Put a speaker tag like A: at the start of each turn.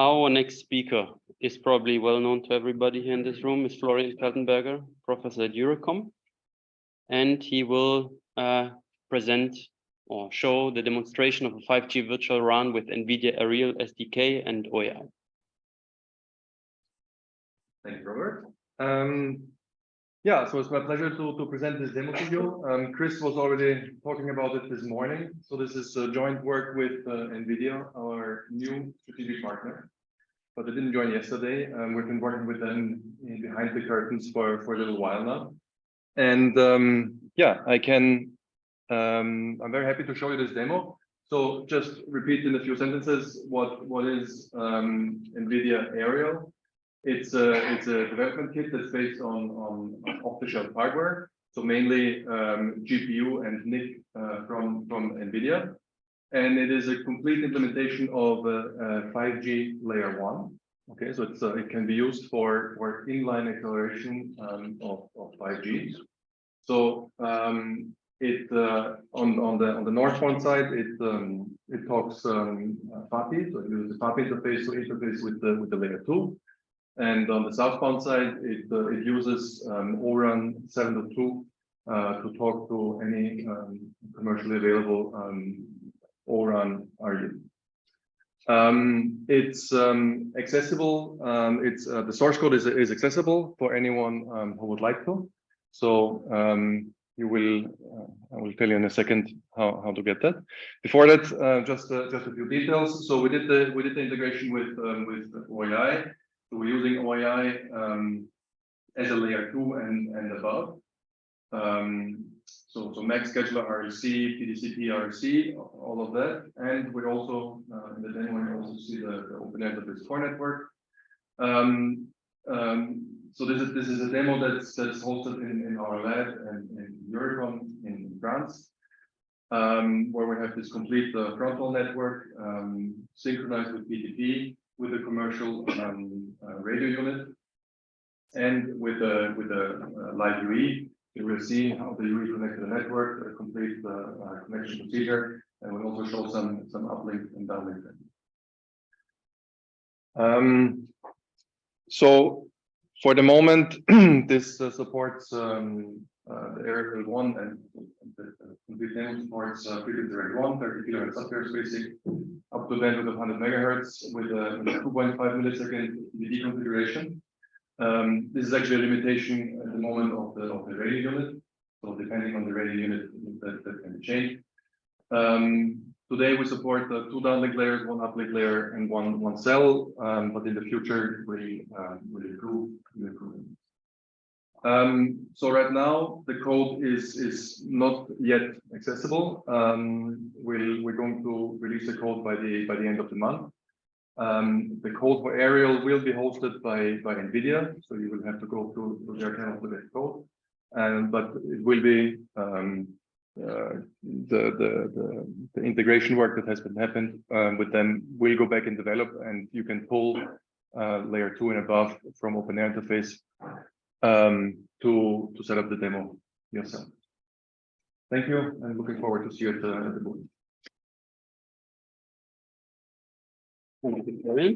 A: Our next speaker is probably well known to everybody here in this room, is Florian Kaltenberger, professor at EURECOM, and he will present or show the demonstration of a 5G virtual RAN with NVIDIA Aerial SDK and OAI.
B: Thank you, Robert. Yeah, so it's my pleasure to present this demo video. Chris was already talking about it this morning. So this is a joint work with NVIDIA, our new strategic partner. But they didn't join yesterday. We've been working with them behind the curtains for a little while now. And yeah, I'm very happy to show you this demo. So just repeat in a few sentences what is NVIDIA Aerial. It's a development kit that's based on off-the-shelf hardware, so mainly GPU and NIC from NVIDIA, and it is a complete implementation of 5G layer 1. Okay, so it can be used for inline acceleration of 5G. So it on the northbound side it talks FAPI, so it uses the FAPI interface to interface with the layer 2. And on the southbound side, it uses ORAN 7.2 to talk to any commercially available ORAN RU. It's accessible. The source code is accessible for anyone who would like to. So I will tell you in a second how to get that. Before that, just a few details. So we did the integration with OAI. So we're using OAI as a layer 2 and above. So Mac Scheduler RLC, PDCP RLC, all of that. And we also in the demo you also see the OpenAirInterface core network. So this is a demo that's hosted in our lab and in EURECOM in France, where we have this complete frontal network synchronized with BTP, with a commercial radio unit, and with a live UE. You will see how the UE connects to the network, a complete connection procedure, and we'll also show some uplink and downlink. So for the moment, this supports the Aerial 1 and the complete demo supports frequency rate 1, 30 kHz subcarrier spacing, up to bandwidth of 100 megahertz with a 2.5 millisecond EBD configuration. This is actually a limitation at the moment of the radio unit. So depending on the radio unit, that can be changed. Today we support 2 downlink layers, 1 uplink layer, and one cell. But in the future, we improve. So right now the code is not yet accessible. We're going to release the code by the end of the month. The code for Aerial will be hosted by NVIDIA, so you will have to go through their channel to get code. But it will be the integration work that has been happened with them will go back and develop, and you can pull layer 2 and above from OpenAirInterface to set up the demo yourself. Thank you, and looking forward to see you at the booth.
A: Thank you, Florian.